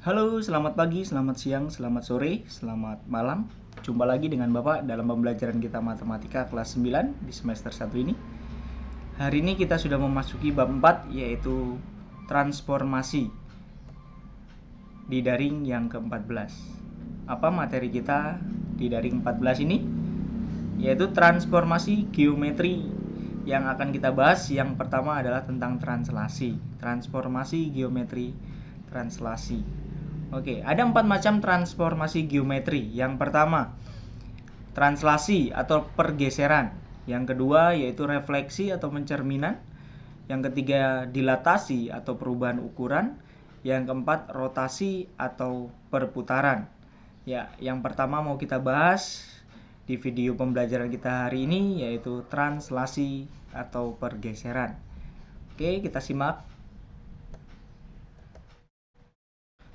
Halo, selamat pagi, selamat siang, selamat sore, selamat malam. Jumpa lagi dengan Bapak dalam pembelajaran kita matematika kelas 9 di semester 1 ini. Hari ini kita sudah memasuki bab 4 yaitu transformasi di daring yang ke-14. Apa materi kita di daring 14 ini? Yaitu transformasi geometri. Yang akan kita bahas yang pertama adalah tentang translasi. Transformasi geometri translasi. Oke, ada 4 macam transformasi geometri. Yang pertama, translasi atau pergeseran. Yang kedua yaitu refleksi atau pencerminan. Yang ketiga, dilatasi atau perubahan ukuran. Yang keempat, rotasi atau perputaran. Ya, yang pertama mau kita bahas di video pembelajaran kita hari ini yaitu translasi atau pergeseran. Oke, kita simak.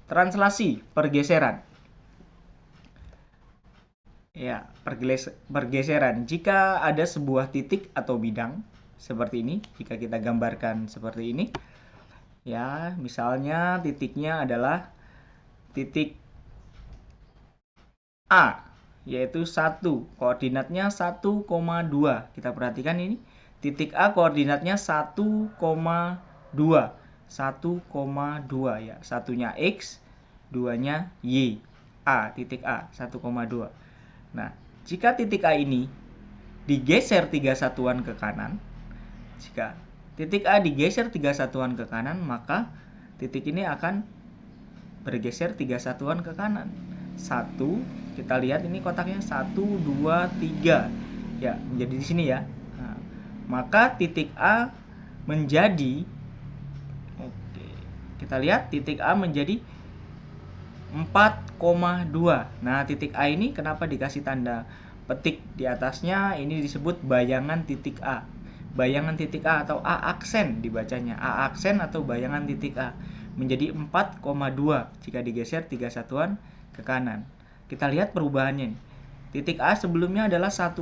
Translasi, pergeseran. Ya, pergeseran. Jika ada sebuah titik atau bidang seperti ini, jika kita gambarkan seperti ini, ya, misalnya titiknya adalah titik A, yaitu 1, koordinatnya 1,2. Kita perhatikan ini, titik A koordinatnya 1,2. 1,2 ya, satunya X, duanya Y. A, titik A, 1,2. Nah, jika titik A ini digeser 3 satuan ke kanan, jika titik A digeser 3 satuan ke kanan, maka titik ini akan bergeser 3 satuan ke kanan. 1, kita lihat ini kotaknya 1, 2, 3. Ya, menjadi di sini ya. Nah, maka titik A menjadi, oke, kita lihat titik A menjadi 4,2. Nah, titik A ini kenapa dikasih tanda petik di atasnya? Ini disebut bayangan titik A. Bayangan titik A atau A aksen dibacanya. A aksen atau bayangan titik A menjadi 4,2 jika digeser 3 satuan ke kanan. Kita lihat perubahannya nih. Titik A sebelumnya adalah 1,2,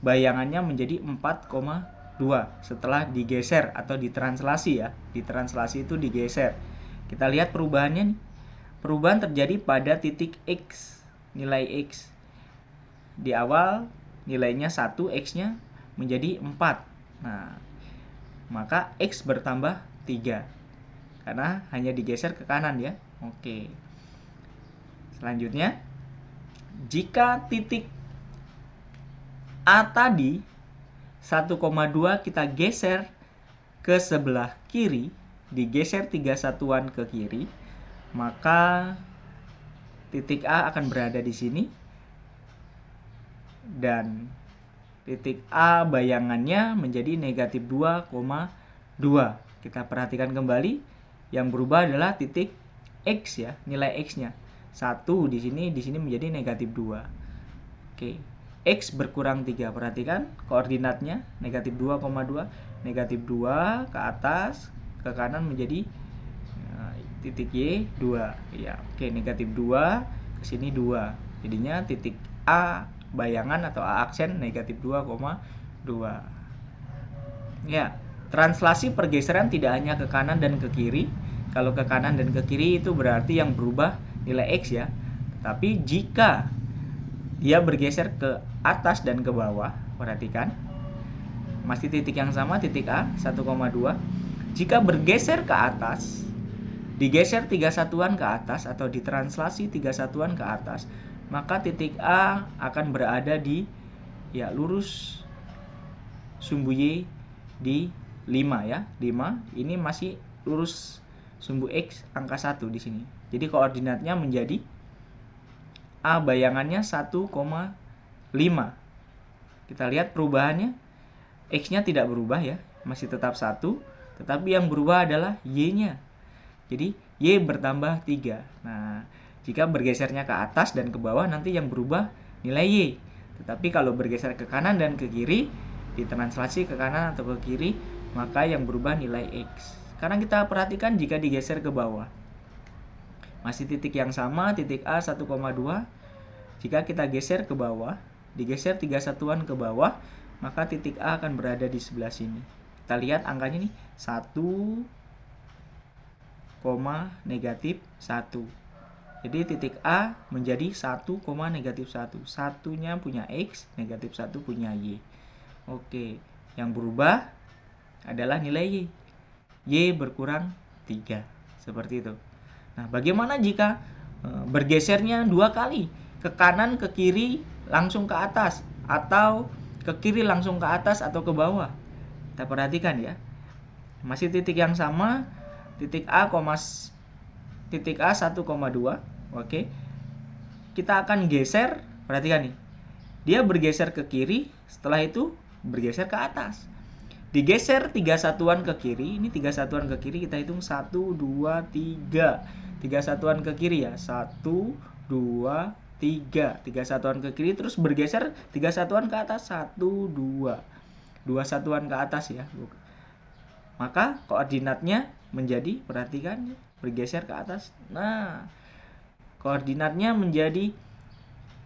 bayangannya menjadi 4,2 setelah digeser atau ditranslasi ya. Ditranslasi itu digeser. Kita lihat perubahannya nih. Perubahan terjadi pada titik X, nilai X. Di awal nilainya 1, X-nya menjadi 4. Nah, maka X bertambah 3. Karena hanya digeser ke kanan ya. Oke. Selanjutnya, jika titik A tadi 1,2 kita geser ke sebelah kiri, digeser 3 satuan ke kiri, maka titik A akan berada di sini dan titik A bayangannya menjadi negatif 2,2. Kita perhatikan kembali, yang berubah adalah titik X ya, nilai X-nya. 1 di sini menjadi negatif 2. Oke. X berkurang 3. Perhatikan koordinatnya negatif 2,2. Negatif 2 ke atas, ke kanan menjadi titik Y 2 ya. Oke, negatif 2 ke sini 2. Jadinya titik A bayangan atau A aksen negatif 2,2. Ya, translasi pergeseran tidak hanya ke kanan dan ke kiri. Kalau ke kanan dan ke kiri itu berarti yang berubah nilai X ya. Tapi jika dia bergeser ke atas dan ke bawah, perhatikan. Masih titik yang sama, titik A 1,2. Jika bergeser ke atas, digeser 3 satuan ke atas atau ditranslasi 3 satuan ke atas, maka titik A akan berada di ya lurus sumbu Y di 5 ya. 5 ini masih lurus sumbu X angka 1 di sini. Jadi koordinatnya menjadi A bayangannya 1,5. Kita lihat perubahannya. X-nya tidak berubah ya, masih tetap 1, tetapi yang berubah adalah Y-nya. Jadi Y bertambah 3. Nah, jika bergesernya ke atas dan ke bawah nanti yang berubah nilai Y. Tetapi kalau bergeser ke kanan dan ke kiri, ditranslasi ke kanan atau ke kiri, maka yang berubah nilai X. Sekarang kita perhatikan jika digeser ke bawah. Masih titik yang sama, titik A 1,2. Jika kita geser ke bawah, digeser 3 satuan ke bawah, maka titik A akan berada di sebelah sini. Kita lihat angkanya nih, 1, negatif 1. Jadi titik A menjadi 1, negatif 1. Satunya punya X, negatif 1 punya Y. Oke, yang berubah adalah nilai Y. Y berkurang 3. Seperti itu. Nah, bagaimana jika bergesernya 2 kali? Ke kanan, ke kiri, langsung ke atas. Atau ke kiri langsung ke atas atau ke bawah. Kita perhatikan ya. Masih titik yang sama, titik A, titik A 1,2. Oke. Kita akan geser, perhatikan nih. Dia bergeser ke kiri, setelah itu bergeser ke atas. Digeser 3 satuan ke kiri, ini 3 satuan ke kiri, kita hitung 1, 2, 3. 3 satuan ke kiri ya, 1, 2, 3. 3 satuan ke kiri, terus bergeser 3 satuan ke atas, 1, 2. 2 satuan ke atas ya. Maka koordinatnya menjadi, perhatikan, bergeser ke atas. Nah, koordinatnya menjadi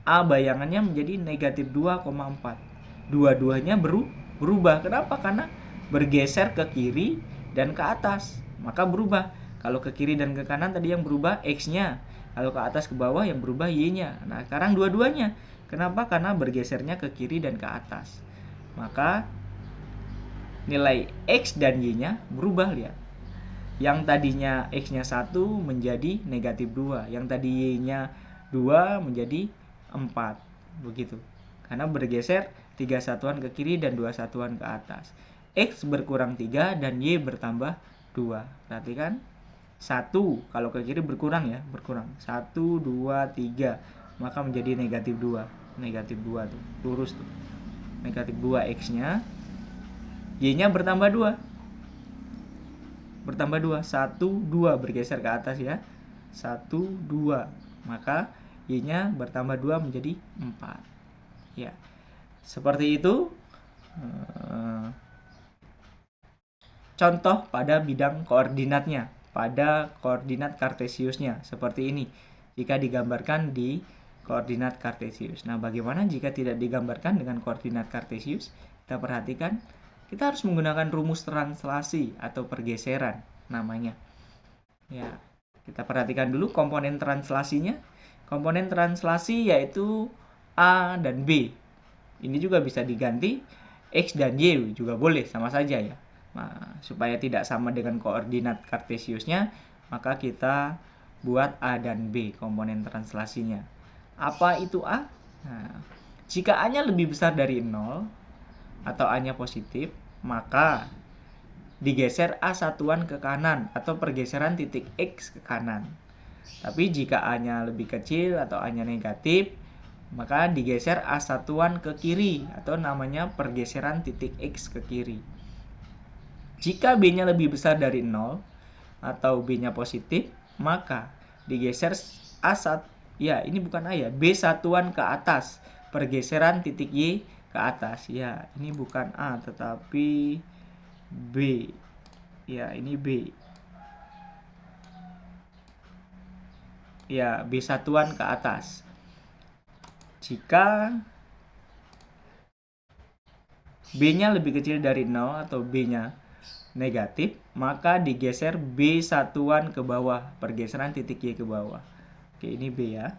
A bayangannya menjadi negatif 2,4. Dua-duanya berubah. Kenapa? Karena bergeser ke kiri dan ke atas. Maka berubah. Kalau ke kiri dan ke kanan tadi yang berubah X-nya. Kalau ke atas ke bawah yang berubah Y-nya. Nah, sekarang dua-duanya. Kenapa? Karena bergesernya ke kiri dan ke atas. Maka nilai X dan Y-nya berubah, lihat. Yang tadinya X-nya 1 menjadi negatif 2. Yang tadi Y-nya 2 menjadi 4. Begitu. Karena bergeser 3 satuan ke kiri dan 2 satuan ke atas. X berkurang 3 dan Y bertambah 2. Perhatikan. 1 kalau ke kiri berkurang ya, berkurang. 1, 2, 3. Maka menjadi negatif 2. Negatif 2 tuh, lurus tuh. Negatif 2 X-nya. Y-nya bertambah 2. Bertambah 2, 1, 2 bergeser ke atas ya, 1, 2, maka Y-nya bertambah 2 menjadi 4 ya. Seperti itu contoh pada bidang koordinatnya, pada koordinat kartesiusnya seperti ini jika digambarkan di koordinat kartesius. Nah, bagaimana jika tidak digambarkan dengan koordinat kartesius? Kita perhatikan, kita harus menggunakan rumus translasi atau pergeseran namanya. Ya, kita perhatikan dulu komponen translasinya. Komponen translasi yaitu A dan B. Ini juga bisa diganti X dan Y juga boleh, sama saja ya. Nah, supaya tidak sama dengan koordinat kartesiusnya, maka kita buat A dan B komponen translasinya. Apa itu A? Nah, jika A-nya lebih besar dari 0 atau A-nya positif, maka digeser A satuan ke kanan atau pergeseran titik X ke kanan. Tapi jika A-nya lebih kecil atau A-nya negatif, maka digeser A satuan ke kiri atau namanya pergeseran titik X ke kiri. Jika B-nya lebih besar dari 0 atau B-nya positif, maka digeser ini bukan A ya, B satuan ke atas, pergeseran titik Y ke atas. Ya, ini bukan A tetapi B. Ya, ini B. Ya, B satuan ke atas. Jika B-nya lebih kecil dari 0 atau B-nya negatif, maka digeser B satuan ke bawah, pergeseran titik Y ke bawah. Oke, ini B ya.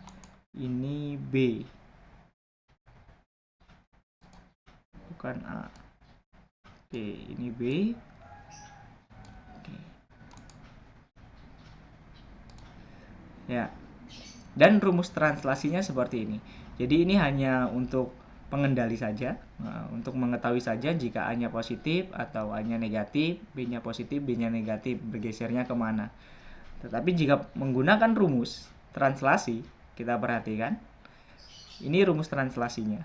Ini B. Bukan A. Oke, ini B. Oke. Ya. Dan rumus translasinya seperti ini. Jadi ini hanya untuk pengendali saja, untuk mengetahui saja jika A-nya positif atau A-nya negatif, B-nya positif, B-nya negatif, bergesernya kemana. Tetapi jika menggunakan rumus translasi, kita perhatikan, ini rumus translasinya.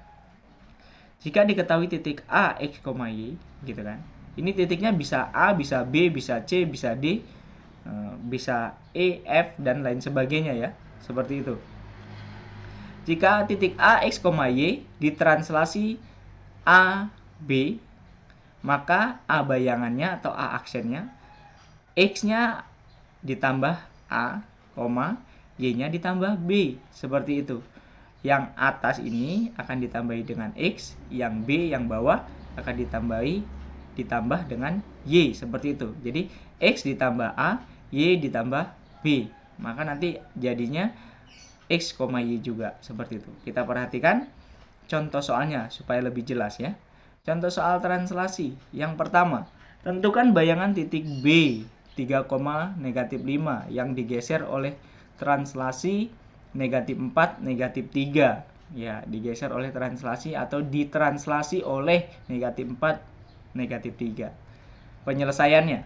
Jika diketahui titik A, X, Y, gitu kan, ini titiknya bisa A, bisa B, bisa C, bisa D, bisa E, F, dan lain sebagainya ya, seperti itu. Jika titik A, X, Y ditranslasi A, B, maka A bayangannya atau A aksennya, X-nya ditambah A, Y-nya ditambah B, seperti itu. Yang atas ini akan ditambahi dengan X, yang B, yang bawah akan ditambah dengan Y, seperti itu. Jadi X ditambah A, Y ditambah B. Maka nanti jadinya X, Y juga. Seperti itu. Kita perhatikan contoh soalnya supaya lebih jelas ya. Contoh soal translasi. Yang pertama, tentukan bayangan titik B 3, negatif 5 yang digeser oleh translasi negatif 4, negatif 3. Ya, digeser oleh translasi atau ditranslasi oleh negatif 4, negatif 3. Penyelesaiannya,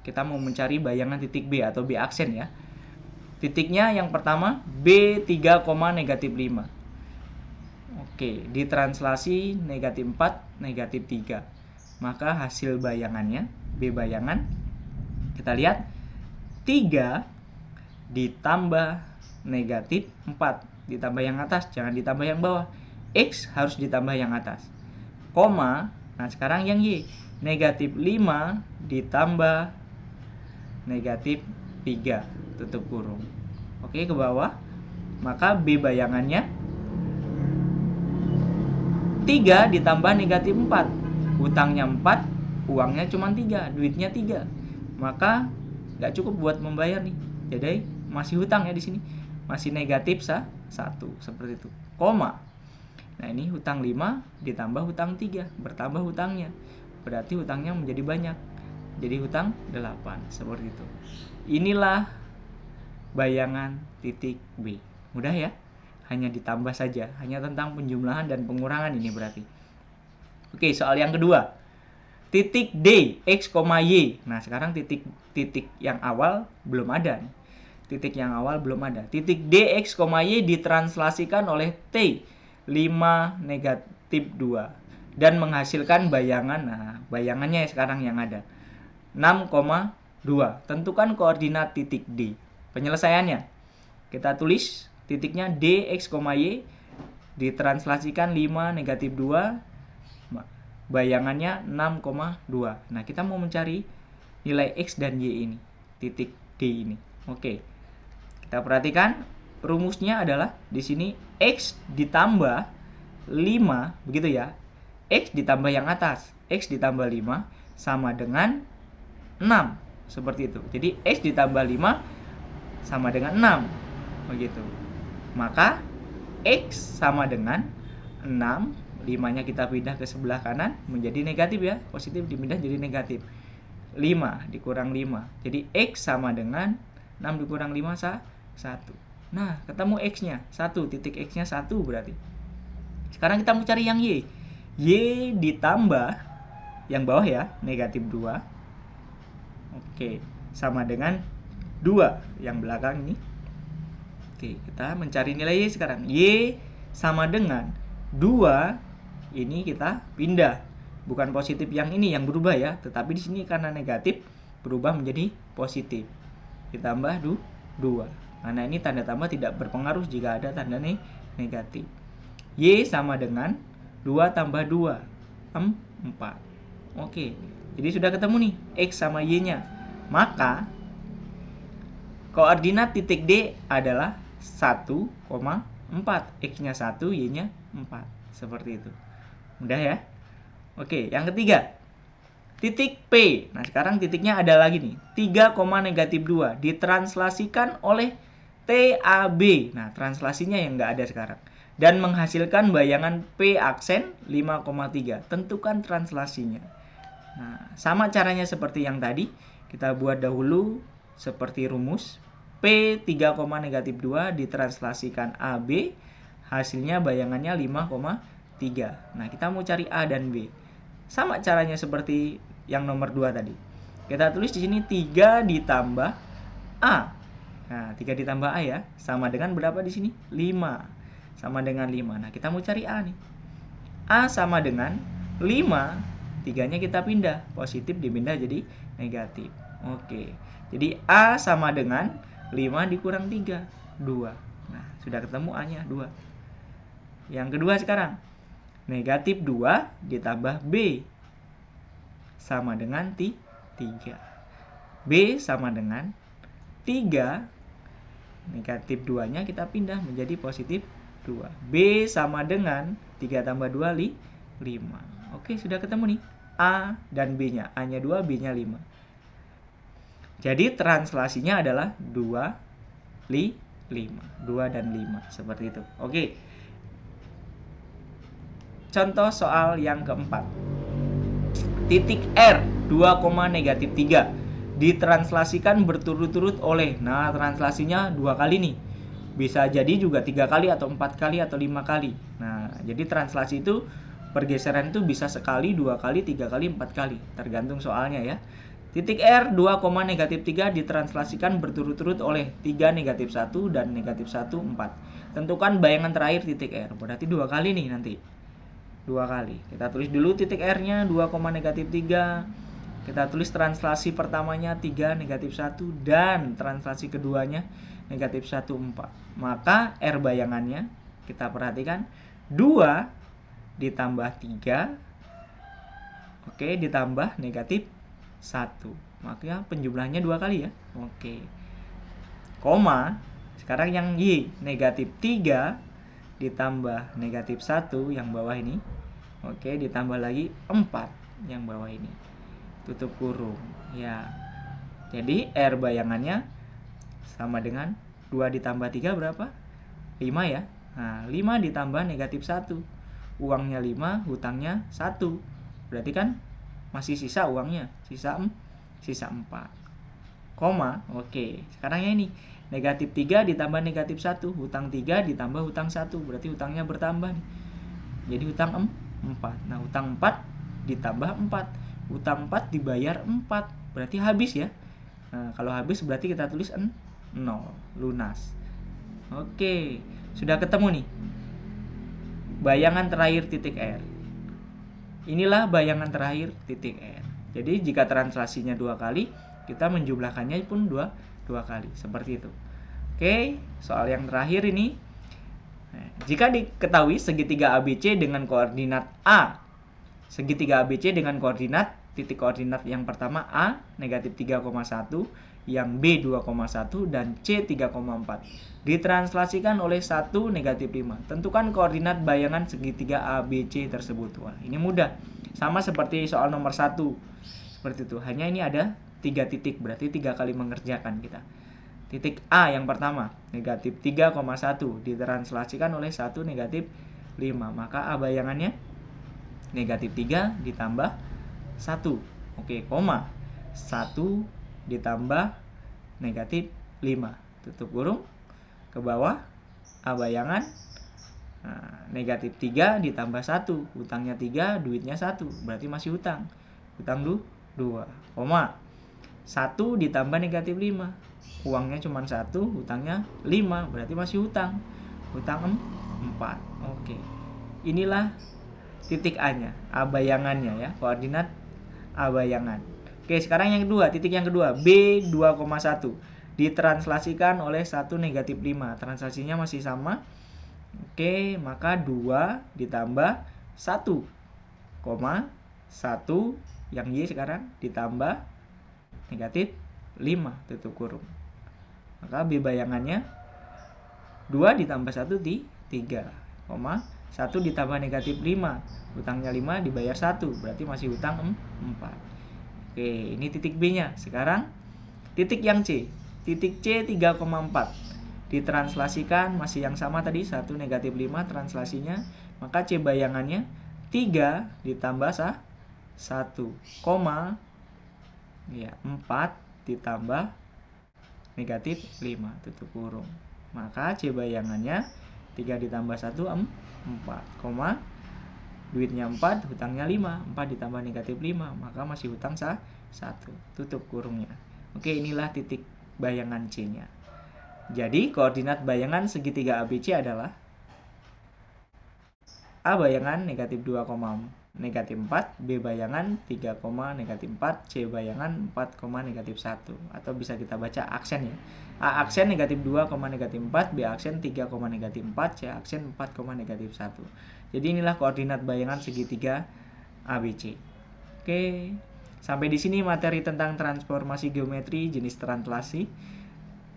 kita mau mencari bayangan titik B atau B aksen ya. Titiknya yang pertama B 3, negatif 5. Oke, ditranslasi negatif 4, negatif 3. Maka hasil bayangannya, B bayangan, kita lihat 3 ditambah negatif 4. Ditambah yang atas, jangan ditambah yang bawah. X harus ditambah yang atas. Koma, nah sekarang yang Y. Negatif 5 ditambah negatif 3. Tutup kurung. Oke, ke bawah. Maka B bayangannya 3 ditambah negatif 4. Hutangnya 4, uangnya cuma 3, duitnya 3. Maka nggak cukup buat membayar nih. Jadi masih hutang ya di sini. Masih negatif 1, seperti itu. Koma. Nah, ini hutang 5 ditambah hutang 3, bertambah hutangnya. Berarti hutangnya menjadi banyak. Jadi hutang 8, seperti itu. Inilah bayangan titik B. Mudah ya? Hanya ditambah saja, hanya tentang penjumlahan dan pengurangan ini berarti. Oke, soal yang kedua. Titik D, X, Y. Nah, sekarang titik yang awal belum ada nih. Titik yang awal belum ada. Titik D, X, Y ditranslasikan oleh T 5, negatif 2 dan menghasilkan bayangan. Nah, bayangannya sekarang yang ada 6,2. Tentukan koordinat titik D. Penyelesaiannya, kita tulis titiknya D, X, Y ditranslasikan 5, negatif 2, bayangannya 6,2. Nah, kita mau mencari nilai X dan Y ini, titik D ini. Oke, kita perhatikan rumusnya adalah di sini X ditambah 5, begitu ya. X ditambah yang atas, X ditambah 5 sama dengan 6, seperti itu. Jadi X ditambah 5 sama dengan 6, begitu. Maka X sama dengan 6, 5-nya kita pindah ke sebelah kanan menjadi negatif ya, positif dipindah jadi negatif. 5 dikurang 5. Jadi X sama dengan 6 dikurang 5 1. Nah, ketemu X-nya 1, titik X-nya 1 berarti. Sekarang kita mau cari yang Y. Y ditambah yang bawah ya, negatif 2. Oke, sama dengan 2 yang belakang ini. Oke, kita mencari nilai Y sekarang. Y sama dengan 2, ini kita pindah. Bukan positif yang ini yang berubah ya, tetapi di sini karena negatif berubah menjadi positif. Ditambah 2. Karena ini tanda tambah tidak berpengaruh jika ada tanda negatif. Y sama dengan 2 tambah 2, 4. Oke, jadi sudah ketemu nih X sama Y-nya. Maka koordinat titik D adalah 1,4. X-nya 1, Y-nya 4. Seperti itu. Mudah ya? Oke, yang ketiga. Titik P. Nah, sekarang titiknya ada lagi nih. 3, negatif 2. Ditranslasikan oleh TAB. Nah, translasinya yang nggak ada sekarang. Dan menghasilkan bayangan P aksen 5,3. Tentukan translasinya. Nah, sama caranya seperti yang tadi. Kita buat dahulu seperti rumus. P 3, negatif 2 ditranslasikan AB, hasilnya bayangannya 5,3. Nah, kita mau cari A dan B. Sama caranya seperti yang nomor 2 tadi. Kita tulis di sini 3 ditambah A. Nah, 3 ditambah A ya, sama dengan berapa di sini? 5. Sama dengan 5. Nah, kita mau cari A nih. A sama dengan 5, 3-nya kita pindah, positif dipindah jadi negatif. Oke. Jadi A sama dengan 5 dikurang 3, 2. Nah, sudah ketemu A-nya 2. Yang kedua sekarang. Negatif 2 ditambah B sama dengan 3. B sama dengan 3. Negatif 2-nya kita pindah menjadi positif 2. B sama dengan 3 tambah 2, 5. Oke, sudah ketemu nih A dan B-nya. A-nya 2, B-nya 5. Jadi translasinya adalah 2, 5. 2 dan 5. Seperti itu. Oke. Contoh soal yang keempat. Titik R 2,-3 ditranslasikan berturut-turut oleh, nah translasinya 2 kali nih, bisa jadi juga 3 kali atau 4 kali atau 5 kali. Nah jadi translasi itu pergeseran itu bisa sekali, 2 kali, 3 kali, 4 kali, tergantung soalnya ya. Titik R 2,-3 ditranslasikan berturut-turut oleh 3, -1 dan -1, 4. Tentukan bayangan terakhir titik R, berarti 2 kali nih nanti, 2 kali. Kita tulis dulu titik R nya 2,-3. Kita tulis translasi pertamanya 3, -1, dan translasi keduanya -1, 4. Maka R bayangannya kita perhatikan 2 ditambah 3, oke, ditambah -1. Maka penjumlahnya 2 kali ya. Oke. Koma, sekarang yang Y, -3 ditambah -1 yang bawah ini. Oke, ditambah lagi 4 yang bawah ini. Tutup kurung ya. Jadi R bayangannya sama dengan 2 ditambah 3 berapa? 5 ya. Nah 5 ditambah -1, uangnya 5, hutangnya 1, berarti kan masih sisa uangnya, sisa 4, koma. Oke, sekarang ya ini -3 ditambah -1, hutang 3 ditambah hutang 1, berarti hutangnya bertambah nih. Jadi hutang 4. Nah hutang 4 ditambah 4, hutang 4 dibayar 4, berarti habis ya. Nah, kalau habis berarti kita tulis 0, lunas. Oke, sudah ketemu nih bayangan terakhir titik R. Inilah bayangan terakhir titik R. Jadi jika translasinya 2 kali, kita menjumlahkannya pun 2 kali, seperti itu. Oke, soal yang terakhir ini. Jika diketahui segitiga ABC dengan koordinat A, segitiga ABC dengan koordinat, titik koordinat yang pertama A -3,1, yang B 2,1 dan C 3,4 ditranslasikan oleh 1 -5. Tentukan koordinat bayangan segitiga ABC tersebut. Wah, ini mudah. Sama seperti soal nomor 1. Seperti itu. Hanya ini ada 3 titik, berarti 3 kali mengerjakan kita. Titik A yang pertama, -3,1 ditranslasikan oleh 1 -5. Maka A bayangannya -3 ditambah 1. Oke, koma. 1 ditambah -5. Tutup kurung. Ke bawah A bayangan. Nah, -3 ditambah 1. Hutangnya 3, duitnya 1. Berarti masih hutang. Hutang 2. Koma. 1 ditambah -5. Uangnya cuma 1, hutangnya 5, berarti masih hutang. Hutang 4. Oke. Inilah titik A-nya, A bayangannya ya, koordinat A bayangan. Oke, sekarang yang kedua, titik yang kedua, B 2,1 ditranslasikan oleh 1 -5. Translasinya masih sama. Oke, maka 2 ditambah 1, 1 yang Y sekarang ditambah -5, tutup kurung. Maka B bayangannya 2 ditambah 1 di 3, 1 ditambah -5, hutangnya 5 dibayar 1, berarti masih hutang 4. Oke, ini titik B nya. Sekarang titik yang C, titik C 3,4 ditranslasikan masih yang sama tadi, 1 -5 translasinya. Maka C bayangannya 3 ditambah 1, 4 ditambah -5, tutup kurung. Maka C bayangannya 3 ditambah 1, 4, duitnya 4, hutangnya 5, 4 ditambah -5, maka masih hutang 1, tutup kurungnya. Oke, inilah titik bayangan C nya. Jadi koordinat bayangan segitiga ABC adalah A bayangan -2,-4, B bayangan 3,-4, C bayangan 4,-1. Atau bisa kita baca aksen ya. A aksen -2,-4, B aksen 3,-4, C aksen 4,-1. Jadi inilah koordinat bayangan segitiga ABC. Oke, sampai di sini materi tentang transformasi geometri jenis translasi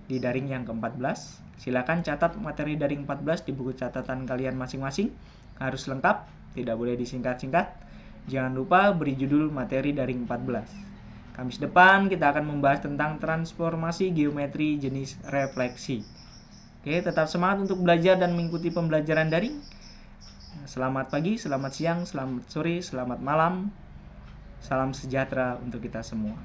di daring yang ke-14. Silakan catat materi daring 14 di buku catatan kalian masing-masing. Harus lengkap, tidak boleh disingkat-singkat. Jangan lupa beri judul materi daring 14. Kamis depan kita akan membahas tentang transformasi geometri jenis refleksi. Oke, tetap semangat untuk belajar dan mengikuti pembelajaran daring. Selamat pagi, selamat siang, selamat sore, selamat malam. Salam sejahtera untuk kita semua.